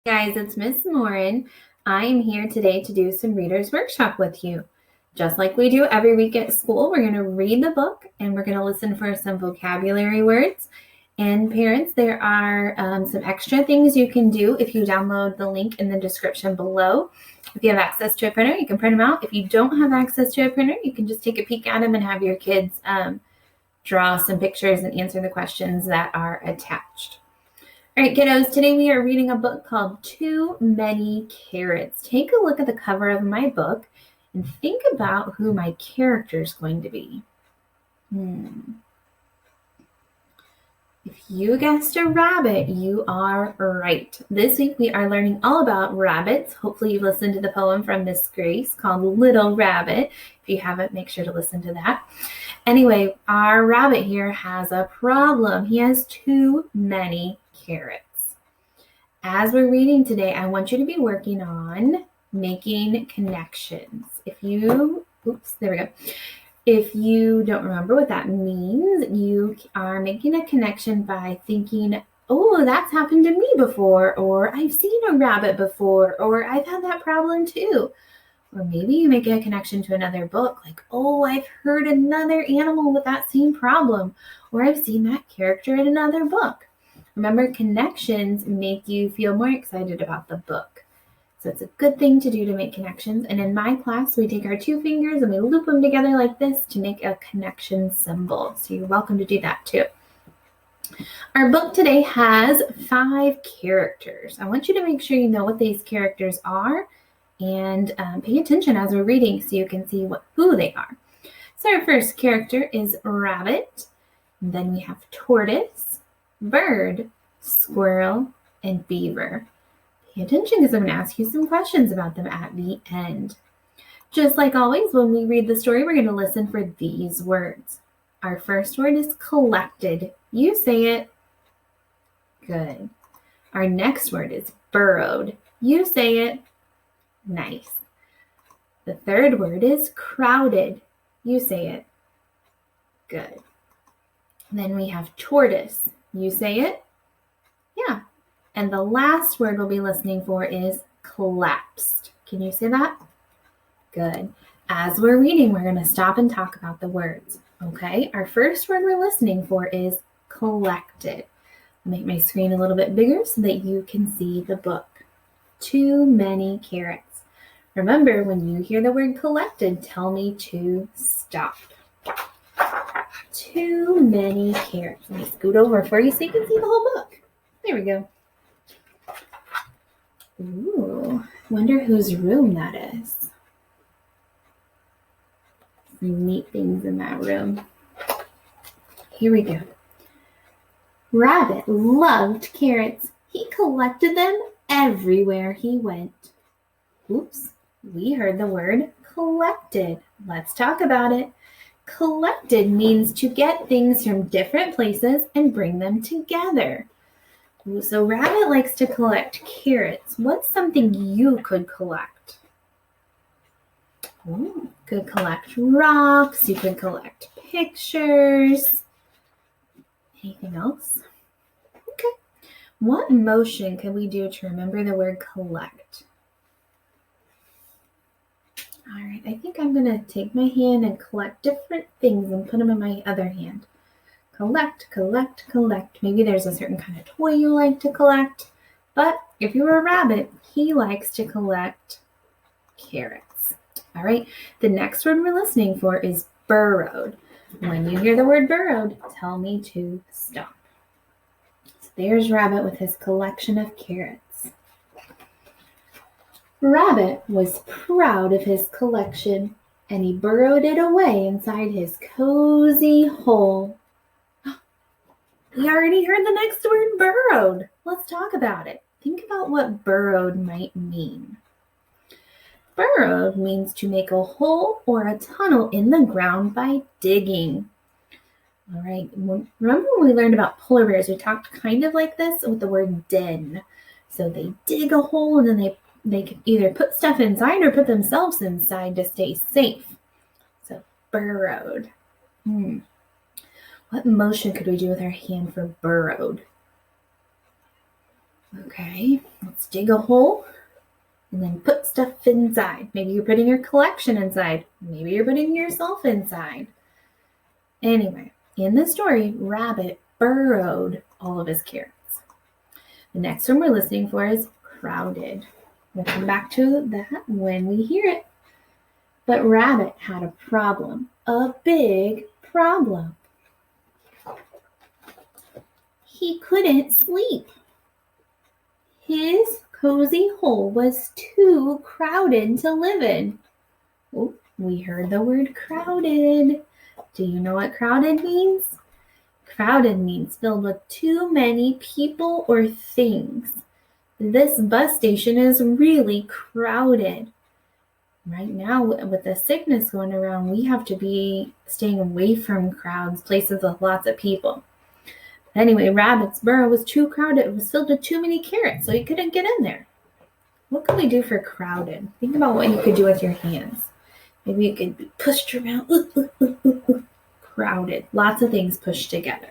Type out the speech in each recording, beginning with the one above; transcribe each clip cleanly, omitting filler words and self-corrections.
Guys, it's Miss Morron. I am here today to do some reader's workshop with you. Just like we do every week at school, we're going to read the book and we're going to listen for some vocabulary words. And parents, there are some extra things you can do if you download the link in the description below. If you have access to a printer, you can print them out. If you don't have access to a printer, you can just take a peek at them and have your kids draw some pictures and answer the questions that are attached. All right, kiddos, today we are reading a book called Too Many Carrots. Take a look at the cover of my book and think about who my character is going to be. If you guessed a rabbit, you are right. This week we are learning all about rabbits. Hopefully you've listened to the poem from Miss Grace called Little Rabbit. If you haven't, make sure to listen to that. Anyway, our rabbit here has a problem. He has too many carrots. As we're reading today, I want you to be working on making connections. If you don't remember what that means, you are making a connection by thinking, oh, that's happened to me before, or I've seen a rabbit before, or I've had that problem too. Or maybe you make a connection to another book, like, oh, I've heard another animal with that same problem, or I've seen that character in another book. Remember, connections make you feel more excited about the book. So it's a good thing to do to make connections. And in my class, we take our two fingers and we loop them together like this to make a connection symbol. So you're welcome to do that too. Our book today has 5 characters. I want you to make sure you know what these characters are and pay attention as we're reading so you can see who they are. So our first character is Rabbit. And then we have Tortoise, Bird, Squirrel, and Beaver. Pay attention because I'm going to ask you some questions about them at the end. Just like always, when we read the story, we're going to listen for these words. Our first word is collected. You say it. Good. Our next word is burrowed. You say it. Nice. The third word is crowded. You say it. Good. Then we have tortoise. You say it. Yeah. And the last word we'll be listening for is collapsed. Can you say that? Good. As we're reading, we're going to stop and talk about the words. Okay, our first word we're listening for is collected. I'll make my screen a little bit bigger so that you can see the book. Too many carrots. Remember, when you hear the word collected, tell me to stop. Too many carrots. Let me scoot over for you so you can see the whole book. There we go. Ooh, wonder whose room that is. Some neat things in that room. Here we go. Rabbit loved carrots. He collected them everywhere he went. Oops, we heard the word collected. Let's talk about it. Collected means to get things from different places and bring them together. So Rabbit likes to collect carrots. What's something you could collect? You could collect rocks. You could collect pictures. Anything else? Okay. What motion can we do to remember the word collect? All right, I think I'm going to take my hand and collect different things and put them in my other hand. Collect, collect, collect. Maybe there's a certain kind of toy you like to collect. But if you're a rabbit, he likes to collect carrots. All right, the next word we're listening for is burrowed. When you hear the word burrowed, tell me to stop. So there's Rabbit with his collection of carrots. Rabbit was proud of his collection, and he burrowed it away inside his cozy hole. We already heard the next word, burrowed. Let's talk about it. Think about what burrowed might mean. Burrowed means to make a hole or a tunnel in the ground by digging. All right, remember when we learned about polar bears, we talked kind of like this with the word den. So they dig a hole and then they can either put stuff inside or put themselves inside to stay safe. So burrowed. What motion could we do with our hand for burrowed? Okay, let's just dig a hole and then put stuff inside. Maybe you're putting your collection inside. Maybe you're putting yourself inside. Anyway, in the story, Rabbit burrowed all of his carrots. The next one we're listening for is crowded. We'll come back to that when we hear it. But Rabbit had a problem, a big problem. He couldn't sleep. His cozy hole was too crowded to live in. Oh, we heard the word crowded. Do you know what crowded means? Crowded means filled with too many people or things. This bus station is really crowded. Right now, with the sickness going around, we have to be staying away from crowds, places with lots of people. Anyway, Rabbit's burrow was too crowded. It was filled with too many carrots, so he couldn't get in there. What can we do for crowded? Think about what you could do with your hands. Maybe you could be pushed around. Crowded. Lots of things pushed together.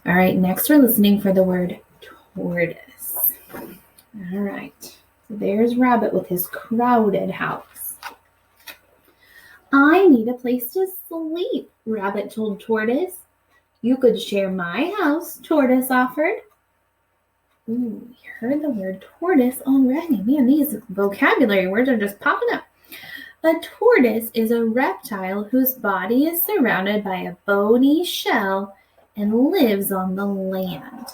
All right, next we're listening for the word tortoise. All right, so there's Rabbit with his crowded house. I need a place to sleep, Rabbit told Tortoise. You could share my house, Tortoise offered. Ooh, we heard the word tortoise already. Man, these vocabulary words are just popping up. A tortoise is a reptile whose body is surrounded by a bony shell and lives on the land.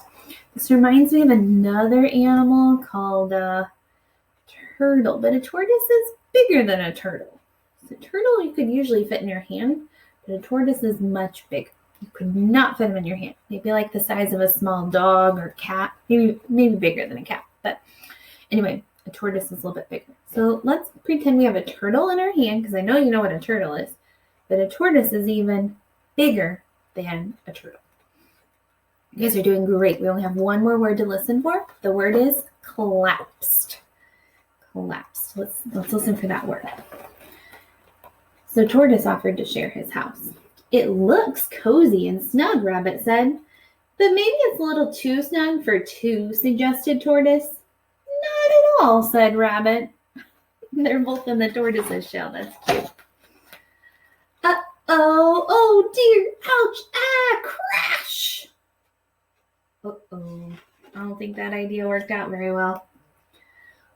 This reminds me of another animal called a turtle, but a tortoise is bigger than a turtle. So a turtle you could usually fit in your hand, but a tortoise is much bigger. You could not fit them in your hand. They'd be like the size of a small dog or cat, maybe bigger than a cat. But anyway, a tortoise is a little bit bigger. So let's pretend we have a turtle in our hand, because I know you know what a turtle is, but a tortoise is even bigger than a turtle. You guys are doing great. We only have one more word to listen for. The word is collapsed. Collapsed. Let's listen for that word. So Tortoise offered to share his house. It looks cozy and snug, Rabbit said. But maybe it's a little too snug for two, suggested Tortoise. Not at all, said Rabbit. They're both in the tortoise's shell. That's cute. Uh-oh. Oh, dear. Ouch. Ah, crash. Uh-oh. I don't think that idea worked out very well.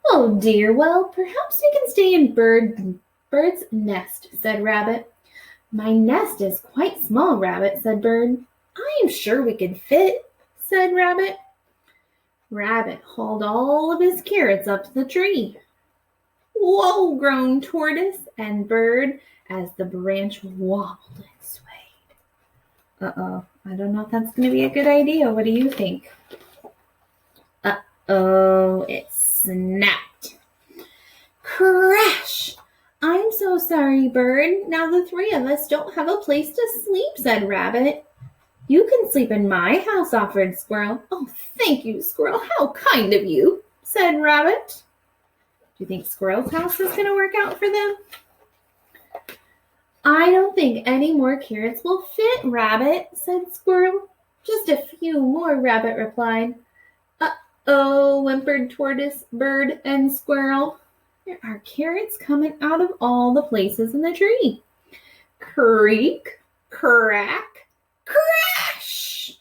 Oh, dear. Well, perhaps we can stay in Bird's nest, said Rabbit. My nest is quite small, Rabbit, said Bird. I am sure we could fit, said Rabbit. Rabbit hauled all of his carrots up the tree. Whoa, groaned Tortoise and Bird as the branch wobbled and swayed. Uh-oh, I don't know if that's going to be a good idea. What do you think? Uh-oh, it snapped. Crash! I'm so sorry, Bird. Now the three of us don't have a place to sleep, said Rabbit. You can sleep in my house, offered Squirrel. Oh, thank you, Squirrel. How kind of you, said Rabbit. Do you think Squirrel's house is going to work out for them? I don't think any more carrots will fit, Rabbit, said Squirrel. Just a few more, Rabbit replied. Uh-oh, whimpered Tortoise, Bird, and Squirrel. There are carrots coming out of all the places in the tree. Creak, crack, crash!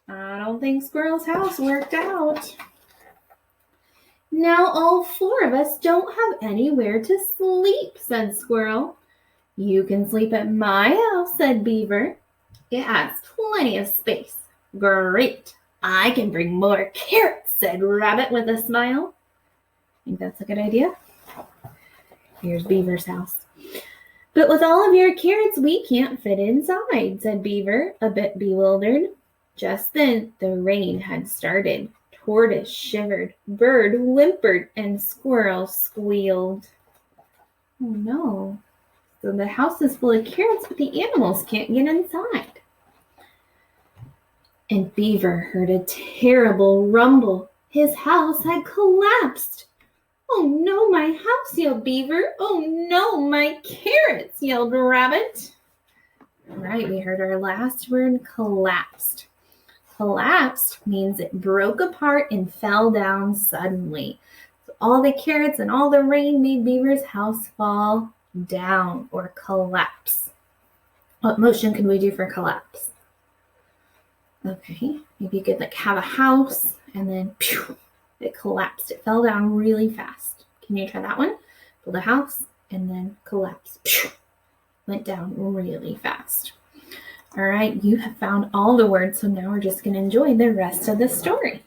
I don't think Squirrel's house worked out. Now all four of us don't have anywhere to sleep, said Squirrel. You can sleep at my house, said Beaver. It has plenty of space. Great. I can bring more carrots, said Rabbit with a smile. Think that's a good idea? Here's Beaver's house. But with all of your carrots, we can't fit inside, said Beaver, a bit bewildered. Just then, the rain had started. Tortoise shivered, Bird whimpered, and Squirrel squealed. Oh no. So the house is full of carrots, but the animals can't get inside. And Beaver heard a terrible rumble. His house had collapsed. Oh no, my house, yelled Beaver. Oh no, my carrots, yelled Rabbit. All right, we heard our last word, collapsed. Collapsed means it broke apart and fell down suddenly. So all the carrots and all the rain made Beaver's house fall down or collapse. What motion can we do for collapse? Okay, maybe you could have a house and then it collapsed. It fell down really fast. Can you try that one? Build a house and then collapse. Went down really fast. All right, you have found all the words, so now we're just going to enjoy the rest of the story.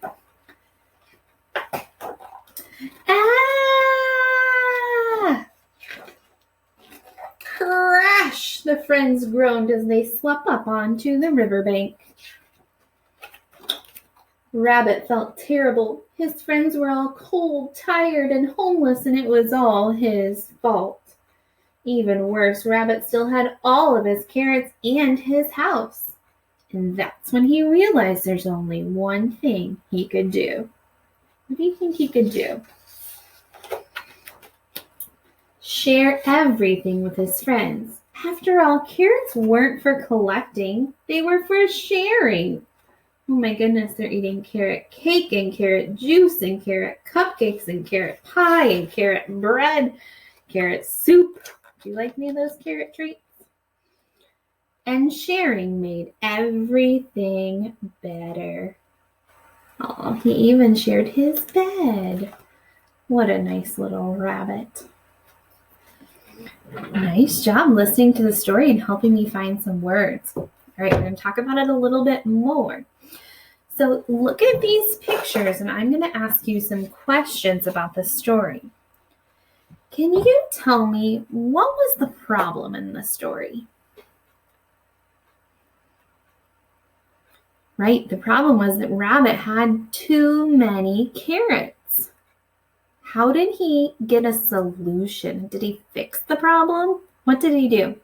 Ah! Crash! The friends groaned as they swept up onto the riverbank. Rabbit felt terrible. His friends were all cold, tired, and homeless, and it was all his fault. Even worse, Rabbit still had all of his carrots and his house. And that's when he realized there's only one thing he could do. What do you think he could do? Share everything with his friends. After all, carrots weren't for collecting. They were for sharing. Oh my goodness, they're eating carrot cake and carrot juice and carrot cupcakes and carrot pie and carrot bread, carrot soup. Do you like any of those carrot treats? And sharing made everything better. Oh, he even shared his bed. What a nice little rabbit. Nice job listening to the story and helping me find some words. All right, we're going to talk about it a little bit more. So look at these pictures, and I'm going to ask you some questions about the story. Can you tell me what was the problem in the story? Right, the problem was that Rabbit had too many carrots. How did he get a solution? Did he fix the problem? What did he do?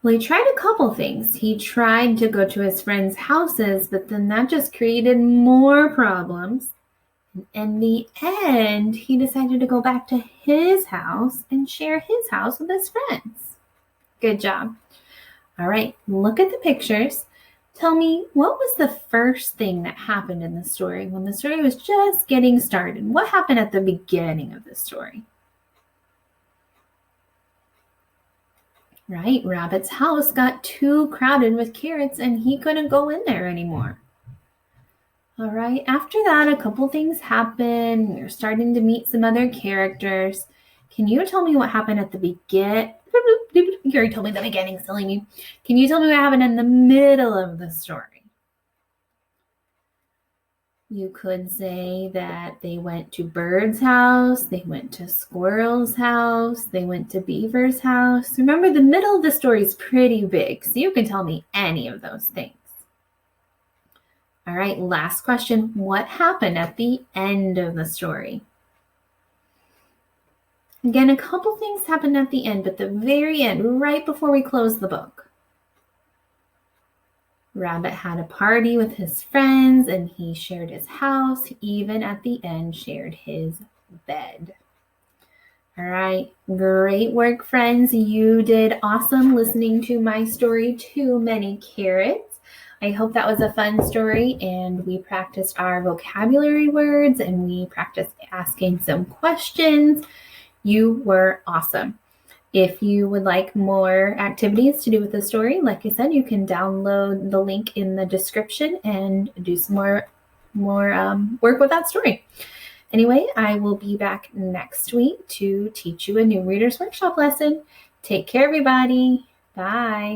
Well, he tried a couple things. He tried to go to his friends' houses, but then that just created more problems. In the end, he decided to go back to his house and share his house with his friends. Good job. All right, look at the pictures. Tell me, what was the first thing that happened in the story when the story was just getting started? What happened at the beginning of the story? Right, Rabbit's house got too crowded with carrots and he couldn't go in there anymore. All right, after that, a couple things happened. You're starting to meet some other characters. Can you tell me what happened at the beginning? You already told me the beginning, silly me. Can you tell me what happened in the middle of the story? You could say that they went to Bird's house, they went to Squirrel's house, they went to Beaver's house. Remember, the middle of the story is pretty big, so you can tell me any of those things. All right, last question. What happened at the end of the story? Again, a couple things happened at the end, but the very end, right before we close the book. Rabbit had a party with his friends and he shared his house. He even at the end shared his bed. All right, great work, friends. You did awesome listening to my story, Too Many Carrots. I hope that was a fun story and we practiced our vocabulary words and we practiced asking some questions. You were awesome. If you would like more activities to do with the story, like I said, you can download the link in the description and do some more work with that story. Anyway, I will be back next week to teach you a new Reader's Workshop lesson. Take care, everybody. Bye.